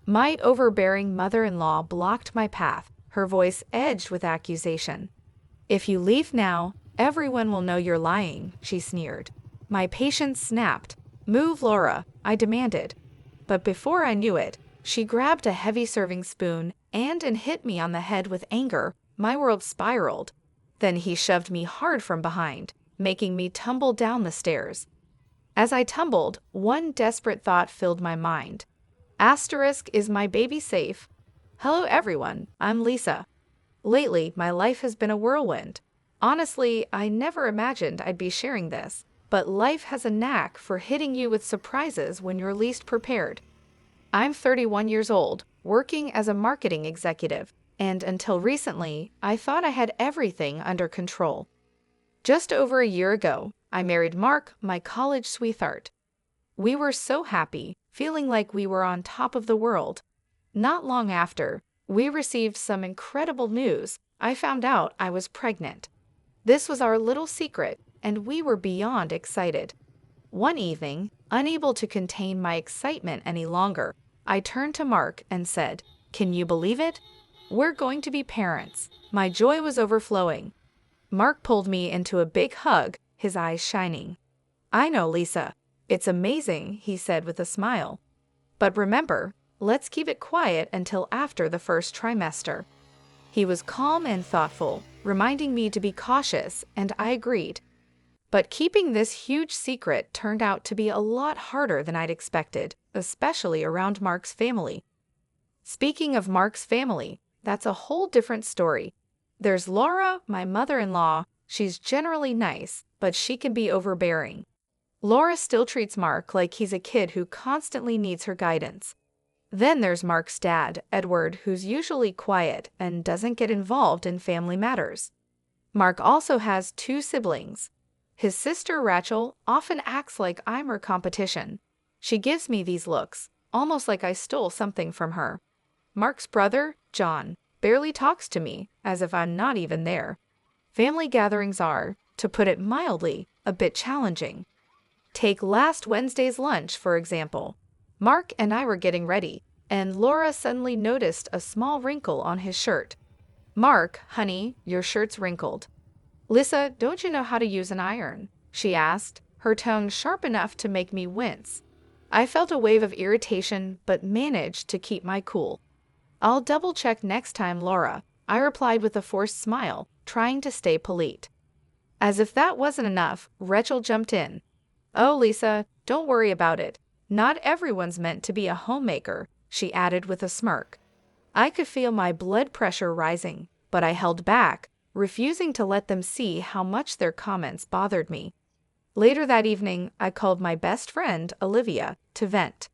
My overbearing mother-in-law blocked my path, her voice edged with accusation. "If you leave now, everyone will know you're lying," she sneered. My patience snapped. "Move, Laura," I demanded. But before I knew it, she grabbed a heavy serving spoon and hit me on the head with anger. My world spiraled. Then he shoved me hard from behind, making me tumble down the stairs. As I tumbled, one desperate thought filled my mind. Asterisk, is my baby safe? Hello everyone, I'm Lisa. Lately, my life has been a whirlwind. Honestly, I never imagined I'd be sharing this, but life has a knack for hitting you with surprises when you're least prepared. I'm 31 years old, working as a marketing executive, and until recently, I thought I had everything under control. Just over a year ago, I married Mark, my college sweetheart. We were so happy, feeling like we were on top of the world. Not long after, we received some incredible news. I found out I was pregnant. This was our little secret, and we were beyond excited. One evening, unable to contain my excitement any longer, I turned to Mark and said, "Can you believe it? We're going to be parents." My joy was overflowing. Mark pulled me into a big hug, his eyes shining. "I know, Lisa. It's amazing," he said with a smile. "But remember, let's keep it quiet until after the first trimester." He was calm and thoughtful, reminding me to be cautious, and I agreed. But keeping this huge secret turned out to be a lot harder than I'd expected, especially around Mark's family. Speaking of Mark's family, that's a whole different story. There's Laura, my mother-in-law. She's generally nice, but she can be overbearing. Laura still treats Mark like he's a kid who constantly needs her guidance. Then there's Mark's dad, Edward, who's usually quiet and doesn't get involved in family matters. Mark also has two siblings. His sister, Rachel, often acts like I'm her competition. She gives me these looks, almost like I stole something from her. Mark's brother, John, barely talks to me, as if I'm not even there. Family gatherings are, to put it mildly, a bit challenging. Take last Wednesday's lunch, for example. Mark and I were getting ready, and Laura suddenly noticed a small wrinkle on his shirt. "Mark, honey, your shirt's wrinkled." "Lisa, don't you know how to use an iron?" she asked, her tone sharp enough to make me wince. I felt a wave of irritation, but managed to keep my cool. "I'll double-check next time, Laura," I replied with a forced smile, trying to stay polite. As if that wasn't enough, Rachel jumped in. "Oh, Lisa, don't worry about it. Not everyone's meant to be a homemaker," she added with a smirk. I could feel my blood pressure rising, but I held back, refusing to let them see how much their comments bothered me. Later that evening, I called my best friend, Olivia, to vent.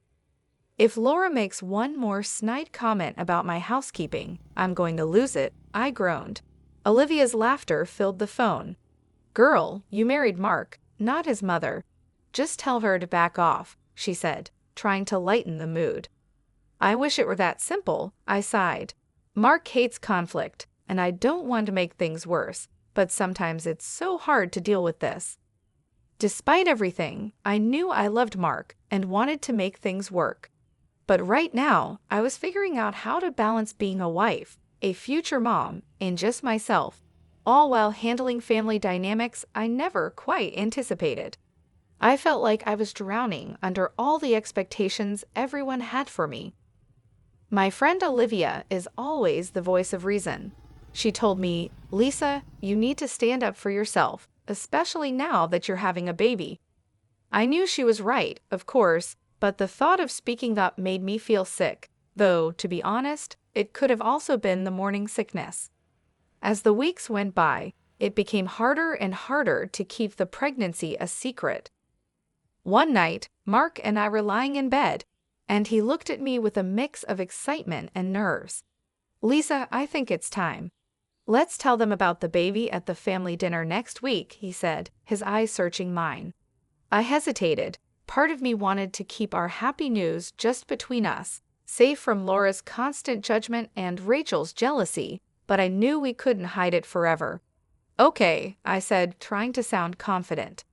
"If Laura makes one more snide comment about my housekeeping, I'm going to lose it," I groaned. Olivia's laughter filled the phone. "Girl, you married Mark, not his mother. Just tell her to back off," she said, trying to lighten the mood. "I wish it were that simple," I sighed. "Mark hates conflict, and I don't want to make things worse, but sometimes it's so hard to deal with this." Despite everything, I knew I loved Mark and wanted to make things work. But right now, I was figuring out how to balance being a wife, a future mom, and just myself, all while handling family dynamics I never quite anticipated. I felt like I was drowning under all the expectations everyone had for me. My friend Olivia is always the voice of reason. She told me, "Lisa, you need to stand up for yourself, especially now that you're having a baby." I knew she was right, of course, but the thought of speaking up made me feel sick, though, to be honest, it could have also been the morning sickness. As the weeks went by, it became harder and harder to keep the pregnancy a secret. One night, Mark and I were lying in bed, and he looked at me with a mix of excitement and nerves. "Lisa, I think it's time. Let's tell them about the baby at the family dinner next week," he said, his eyes searching mine. I hesitated. Part of me wanted to keep our happy news just between us, safe from Laura's constant judgment and Rachel's jealousy, but I knew we couldn't hide it forever. "Okay," I said, trying to sound confident.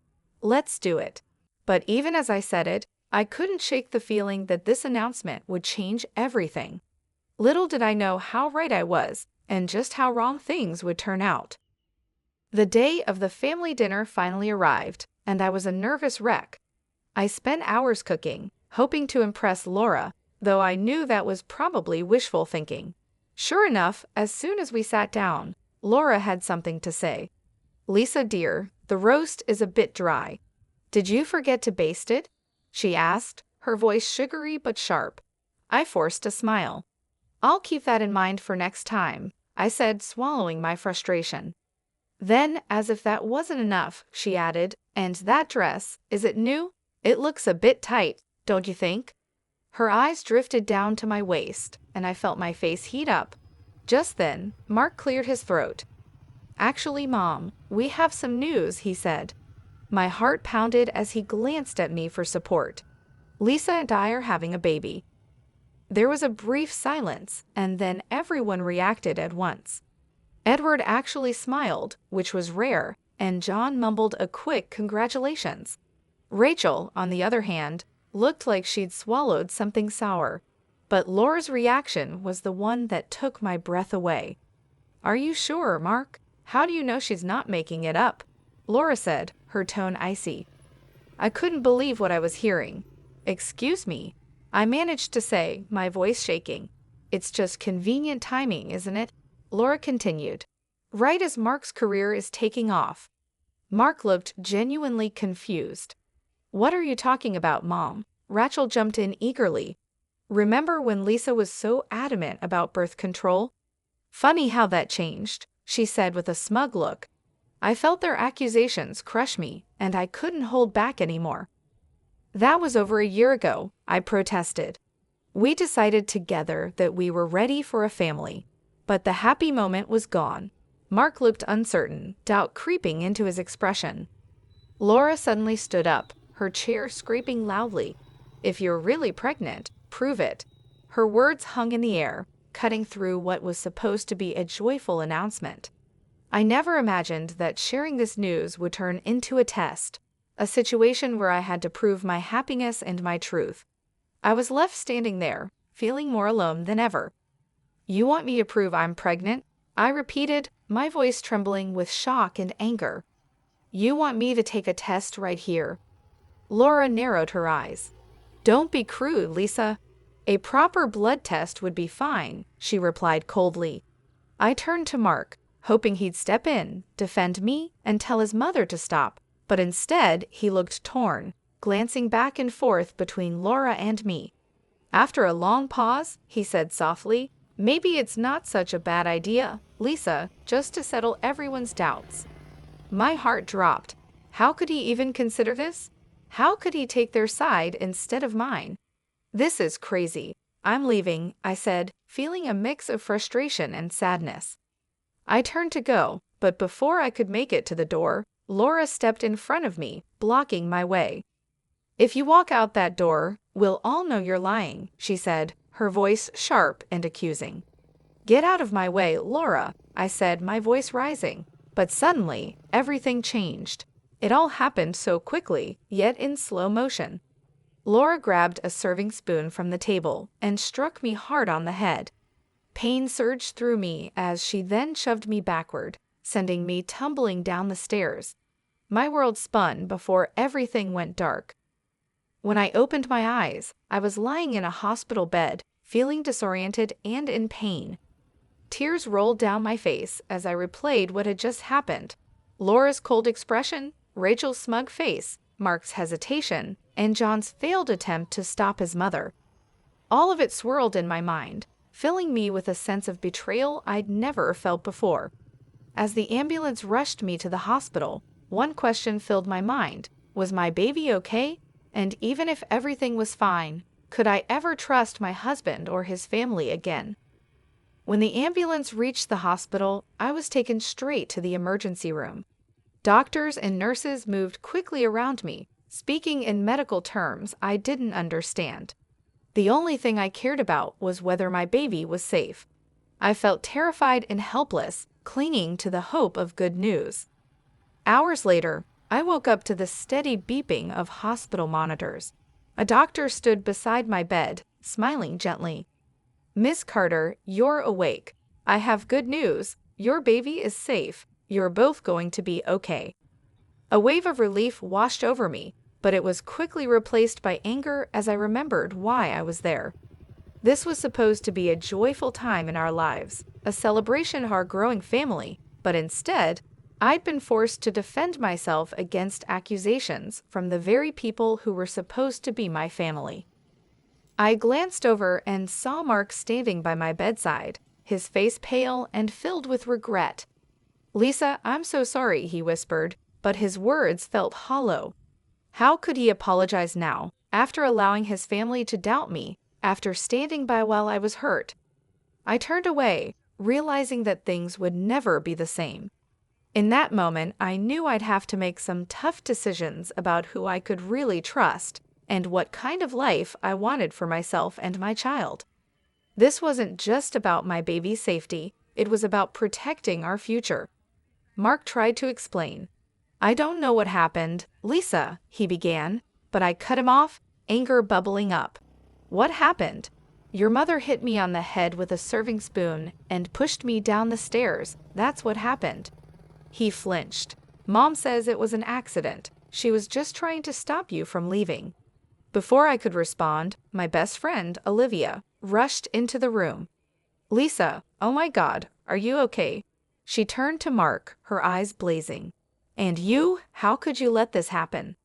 "Let's do it." But even as I said it, I couldn't shake the feeling that this announcement would change everything. Little did I know how right I was, and just how wrong things would turn out. The day of the family dinner finally arrived, and I was a nervous wreck. I spent hours cooking, hoping to impress Laura, though I knew that was probably wishful thinking. Sure enough, as soon as we sat down, Laura had something to say. "Lisa dear, the roast is a bit dry. Did you forget to baste it?" she asked, her voice sugary but sharp. I forced a smile. "I'll keep that in mind for next time," I said, swallowing my frustration. Then, as if that wasn't enough, she added, "And that dress, is it new? It looks a bit tight, don't you think?" Her eyes drifted down to my waist, and I felt my face heat up. Just then, Mark cleared his throat. "Actually, Mom, we have some news," he said. My heart pounded as he glanced at me for support. "Lisa and I are having a baby." There was a brief silence, and then everyone reacted at once. Edward actually smiled, which was rare, and John mumbled a quick congratulations. Rachel, on the other hand, looked like she'd swallowed something sour. But Laura's reaction was the one that took my breath away. "Are you sure, Mark? How do you know she's not making it up?" Laura said, her tone icy. I couldn't believe what I was hearing. "Excuse me," I managed to say, my voice shaking. "It's just convenient timing, isn't it?" Laura continued. "Right as Mark's career is taking off." Mark looked genuinely confused. "What are you talking about, Mom?" Rachel jumped in eagerly. "Remember when Lisa was so adamant about birth control?" "Funny how that changed," she said with a smug look. I felt their accusations crush me, and I couldn't hold back anymore. "That was over a year ago," I protested. "We decided together that we were ready for a family." But the happy moment was gone. Mark looked uncertain, doubt creeping into his expression. Laura suddenly stood up, her chair scraping loudly. "If you're really pregnant, prove it." Her words hung in the air, cutting through what was supposed to be a joyful announcement. I never imagined that sharing this news would turn into a test, a situation where I had to prove my happiness and my truth. I was left standing there, feeling more alone than ever. "You want me to prove I'm pregnant?" I repeated, my voice trembling with shock and anger. "You want me to take a test right here?" Laura narrowed her eyes. "Don't be crude, Lisa. A proper blood test would be fine," she replied coldly. I turned to Mark, hoping he'd step in, defend me, and tell his mother to stop, but instead he looked torn, glancing back and forth between Laura and me. After a long pause, he said softly, "Maybe it's not such a bad idea, Lisa, just to settle everyone's doubts." My heart dropped. How could he even consider this? How could he take their side instead of mine? "This is crazy. I'm leaving," I said, feeling a mix of frustration and sadness. I turned to go, but before I could make it to the door, Laura stepped in front of me, blocking my way. "If you walk out that door, we'll all know you're lying," she said, her voice sharp and accusing. "Get out of my way, Laura," I said, my voice rising. But suddenly, everything changed. It all happened so quickly, yet in slow motion. Laura grabbed a serving spoon from the table and struck me hard on the head. Pain surged through me as she then shoved me backward, sending me tumbling down the stairs. My world spun before everything went dark. When I opened my eyes, I was lying in a hospital bed, feeling disoriented and in pain. Tears rolled down my face as I replayed what had just happened. Laura's cold expression, Rachel's smug face, Mark's hesitation, and John's failed attempt to stop his mother. All of it swirled in my mind, filling me with a sense of betrayal I'd never felt before. As the ambulance rushed me to the hospital, one question filled my mind. Was my baby okay? And even if everything was fine, could I ever trust my husband or his family again? When the ambulance reached the hospital, I was taken straight to the emergency room. Doctors and nurses moved quickly around me, speaking in medical terms I didn't understand. The only thing I cared about was whether my baby was safe. I felt terrified and helpless, clinging to the hope of good news. Hours later, I woke up to the steady beeping of hospital monitors. A doctor stood beside my bed, smiling gently. "Miss Carter, you're awake. I have good news. Your baby is safe. You're both going to be okay." A wave of relief washed over me, but it was quickly replaced by anger as I remembered why I was there. This was supposed to be a joyful time in our lives, a celebration of our growing family, but instead, I'd been forced to defend myself against accusations from the very people who were supposed to be my family. I glanced over and saw Mark standing by my bedside, his face pale and filled with regret. "Lisa, I'm so sorry," he whispered, but his words felt hollow. How could he apologize now, after allowing his family to doubt me, after standing by while I was hurt? I turned away, realizing that things would never be the same. In that moment, I knew I'd have to make some tough decisions about who I could really trust and what kind of life I wanted for myself and my child. This wasn't just about my baby's safety, it was about protecting our future. Mark tried to explain. "I don't know what happened, Lisa," he began, but I cut him off, anger bubbling up. "What happened? Your mother hit me on the head with a serving spoon and pushed me down the stairs. That's what happened." He flinched. "Mom says it was an accident. She was just trying to stop you from leaving." Before I could respond, my best friend, Olivia, rushed into the room. "Lisa, oh my God, are you okay?" She turned to Mark, her eyes blazing. "And you? How could you let this happen?"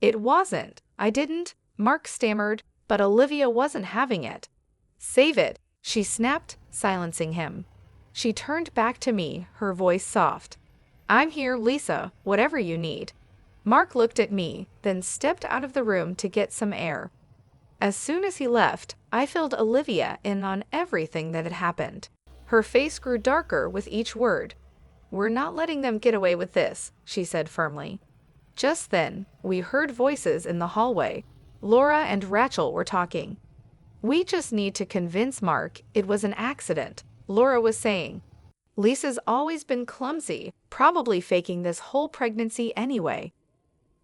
"It wasn't. I didn't," Mark stammered, but Olivia wasn't having it. "Save it," she snapped, silencing him. She turned back to me, her voice soft. "I'm here, Lisa, whatever you need." Mark looked at me, then stepped out of the room to get some air. As soon as he left, I filled Olivia in on everything that had happened. Her face grew darker with each word. "We're not letting them get away with this," she said firmly. Just then, we heard voices in the hallway. Laura and Rachel were talking. "We just need to convince Mark it was an accident," Laura was saying. "Lisa's always been clumsy, probably faking this whole pregnancy anyway."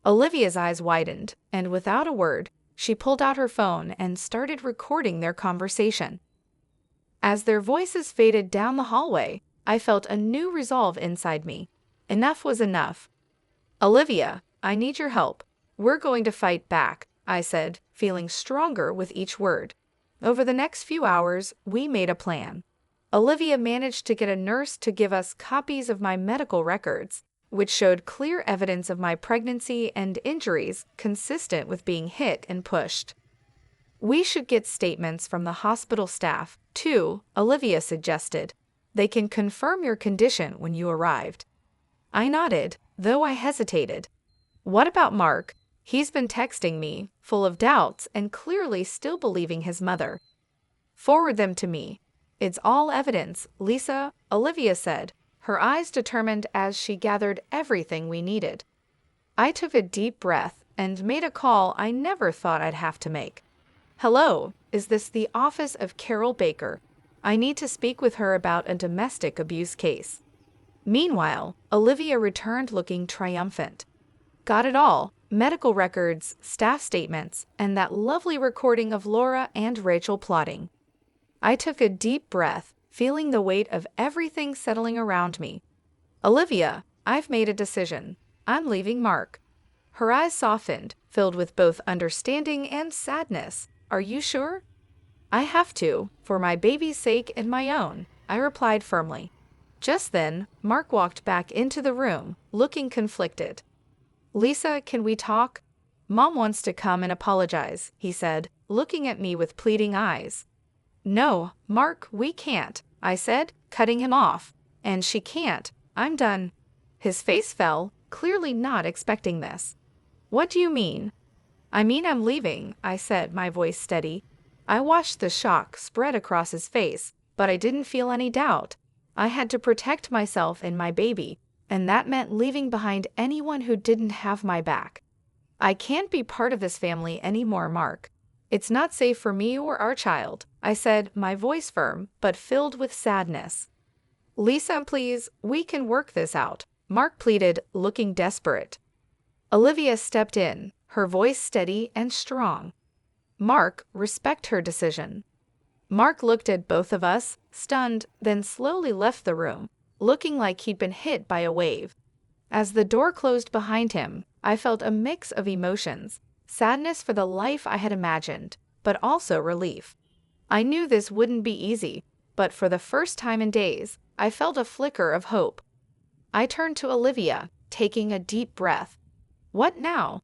Olivia's eyes widened, and without a word, she pulled out her phone and started recording their conversation. As their voices faded down the hallway, I felt a new resolve inside me. Enough was enough. "Olivia, I need your help. We're going to fight back," I said, feeling stronger with each word. Over the next few hours, we made a plan. Olivia managed to get a nurse to give us copies of my medical records, which showed clear evidence of my pregnancy and injuries consistent with being hit and pushed. "We should get statements from the hospital staff, too," Olivia suggested. "They can confirm your condition when you arrived." I nodded, though I hesitated. "What about Mark? He's been texting me, full of doubts and clearly still believing his mother." "Forward them to me. It's all evidence, Lisa," Olivia said, her eyes determined as she gathered everything we needed. I took a deep breath and made a call I never thought I'd have to make. "Hello, is this the office of Carol Baker? I need to speak with her about a domestic abuse case." Meanwhile, Olivia returned looking triumphant. "Got it all. Medical records, staff statements, and that lovely recording of Laura and Rachel plotting." I took a deep breath, feeling the weight of everything settling around me. "Olivia, I've made a decision. I'm leaving Mark." Her eyes softened, filled with both understanding and sadness. "Are you sure?" "I have to, for my baby's sake and my own," I replied firmly. Just then, Mark walked back into the room, looking conflicted. "Lisa, can we talk?" "Mom wants to come and apologize," he said, looking at me with pleading eyes. "No, Mark, we can't," I said, cutting him off. "And she can't. I'm done." His face fell, clearly not expecting this. "What do you mean?" "I mean I'm leaving," I said, my voice steady. I watched the shock spread across his face, but I didn't feel any doubt. I had to protect myself and my baby, and that meant leaving behind anyone who didn't have my back. "I can't be part of this family anymore, Mark. It's not safe for me or our child," I said, my voice firm, but filled with sadness. "Lisa, please, we can work this out," Mark pleaded, looking desperate. Olivia stepped in, her voice steady and strong. Mark, respect her decision. Mark looked at both of us, stunned, then slowly left the room, looking like he'd been hit by a wave. As the door closed behind him, I felt a mix of emotions, sadness for the life I had imagined, but also relief. I knew this wouldn't be easy, but for the first time in days, I felt a flicker of hope. I turned to Olivia, taking a deep breath. What now?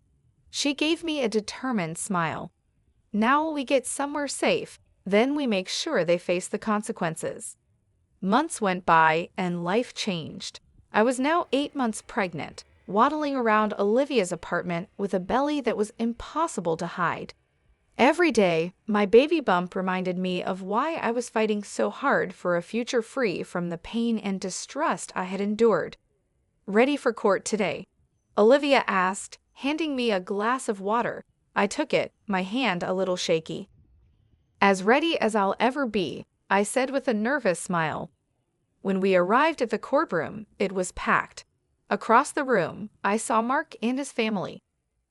She gave me a determined smile. Now we get somewhere safe, then we make sure they face the consequences. Months went by and life changed. I was now 8 months pregnant, waddling around Olivia's apartment with a belly that was impossible to hide. Every day, my baby bump reminded me of why I was fighting so hard for a future free from the pain and distrust I had endured. "Ready for court today?" Olivia asked, handing me a glass of water. I took it, my hand a little shaky. "As ready as I'll ever be," I said with a nervous smile. When we arrived at the courtroom, it was packed. Across the room, I saw Mark and his family.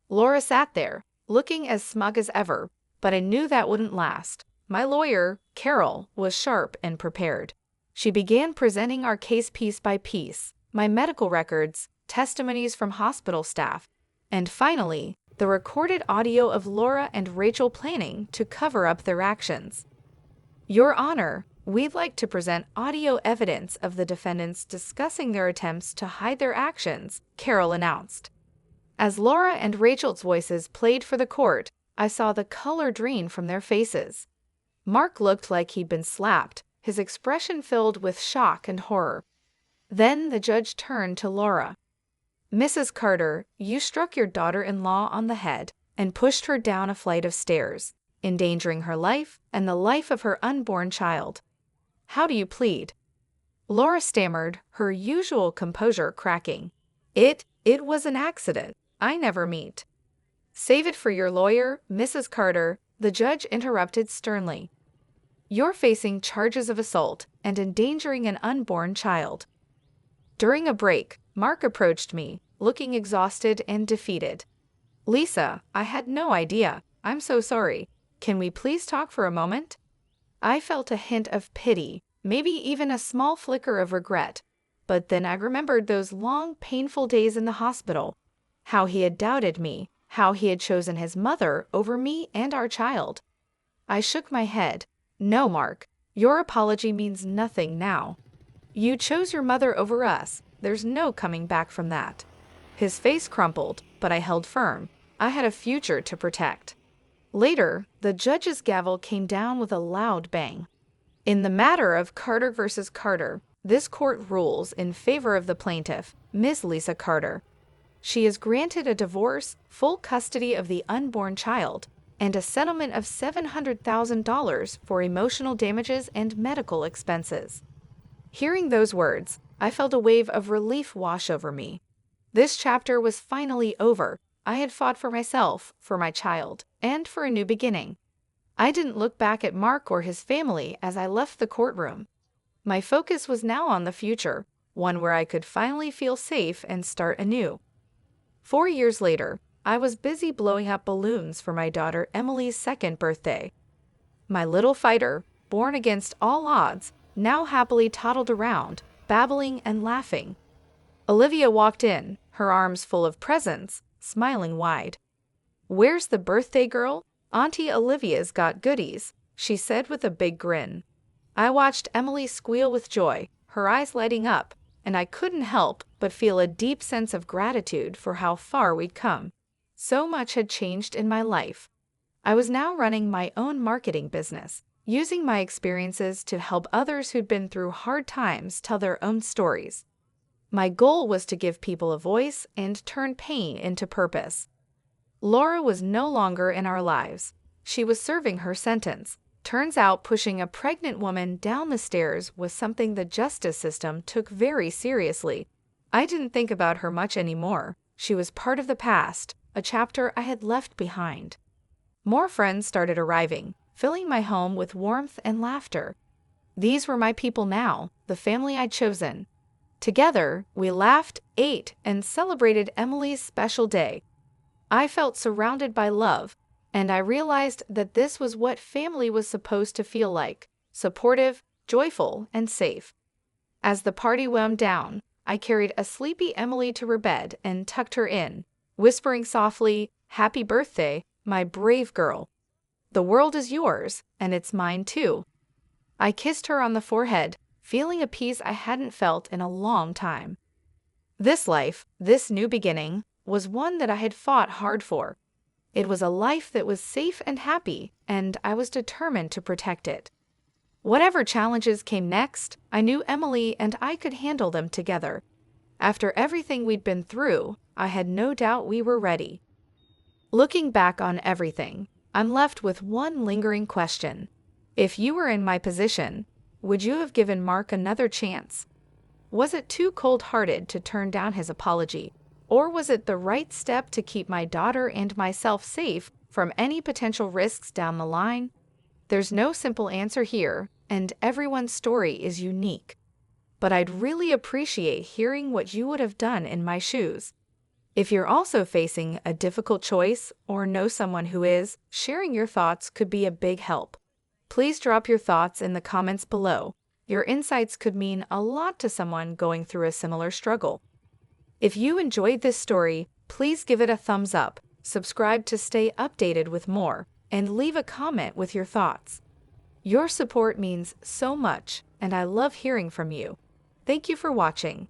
Laura sat there, looking as smug as ever, but I knew that wouldn't last. My lawyer, Carol, was sharp and prepared. She began presenting our case piece by piece, my medical records, testimonies from hospital staff, and finally, the recorded audio of Laura and Rachel planning to cover up their actions. "Your Honor, we'd like to present audio evidence of the defendants discussing their attempts to hide their actions," Carol announced. As Laura and Rachel's voices played for the court, I saw the color drain from their faces. Mark looked like he'd been slapped, his expression filled with shock and horror. Then the judge turned to Laura. "Mrs. Carter, you struck your daughter-in-law on the head and pushed her down a flight of stairs, endangering her life and the life of her unborn child. How do you plead?" Laura stammered, her usual composure cracking. It was an accident. I never meant." "Save it for your lawyer, Mrs. Carter," the judge interrupted sternly. "You're facing charges of assault and endangering an unborn child." During a break, Mark approached me, looking exhausted and defeated. "Lisa, I had no idea. I'm so sorry. Can we please talk for a moment?" I felt a hint of pity, maybe even a small flicker of regret, but then I remembered those long, painful days in the hospital, how he had doubted me, how he had chosen his mother over me and our child. I shook my head. "No, Mark, your apology means nothing now. You chose your mother over us. There's no coming back from that." His face crumpled, but I held firm. I had a future to protect. Later, the judge's gavel came down with a loud bang. In the matter of Carter versus Carter, this court rules in favor of the plaintiff, Ms. Lisa Carter. She is granted a divorce, full custody of the unborn child, and a settlement of $700,000 for emotional damages and medical expenses. Hearing those words, I felt a wave of relief wash over me. This chapter was finally over. I had fought for myself, for my child, and for a new beginning. I didn't look back at Mark or his family as I left the courtroom. My focus was now on the future, one where I could finally feel safe and start anew. 4 years later, I was busy blowing up balloons for my daughter Emily's 2nd birthday. My little fighter, born against all odds, now happily toddled around, babbling and laughing. Olivia walked in, her arms full of presents, smiling wide. "Where's the birthday girl? Auntie Olivia's got goodies," she said with a big grin. I watched Emily squeal with joy, her eyes lighting up, and I couldn't help but feel a deep sense of gratitude for how far we'd come. So much had changed in my life. I was now running my own marketing business, using my experiences to help others who'd been through hard times tell their own stories. My goal was to give people a voice and turn pain into purpose. Laura was no longer in our lives. She was serving her sentence. Turns out pushing a pregnant woman down the stairs was something the justice system took very seriously. I didn't think about her much anymore. She was part of the past, a chapter I had left behind. More friends started arriving, filling my home with warmth and laughter. These were my people now, the family I'd chosen. Together, we laughed, ate, and celebrated Emily's special day. I felt surrounded by love, And I realized that this was what family was supposed to feel like: supportive, joyful, and safe. As the party wound down, I carried a sleepy Emily to her bed and tucked her in, whispering softly, "Happy birthday, my brave girl. The world is yours, and it's mine too." I kissed her on the forehead, feeling a peace I hadn't felt in a long time. This life, this new beginning, was one that I had fought hard for. It was a life that was safe and happy, and I was determined to protect it. Whatever challenges came next, I knew Emily and I could handle them together. After everything we'd been through, I had no doubt we were ready. Looking back on everything, I'm left with one lingering question. If you were in my position, would you have given Mark another chance? Was it too cold-hearted to turn down his apology? Or was it the right step to keep my daughter and myself safe from any potential risks down the line? There's no simple answer here, and everyone's story is unique. But I'd really appreciate hearing what you would have done in my shoes. If you're also facing a difficult choice or know someone who is, sharing your thoughts could be a big help. Please drop your thoughts in the comments below. Your insights could mean a lot to someone going through a similar struggle. If you enjoyed this story, please give it a thumbs up, subscribe to stay updated with more, and leave a comment with your thoughts. Your support means so much, and I love hearing from you. Thank you for watching.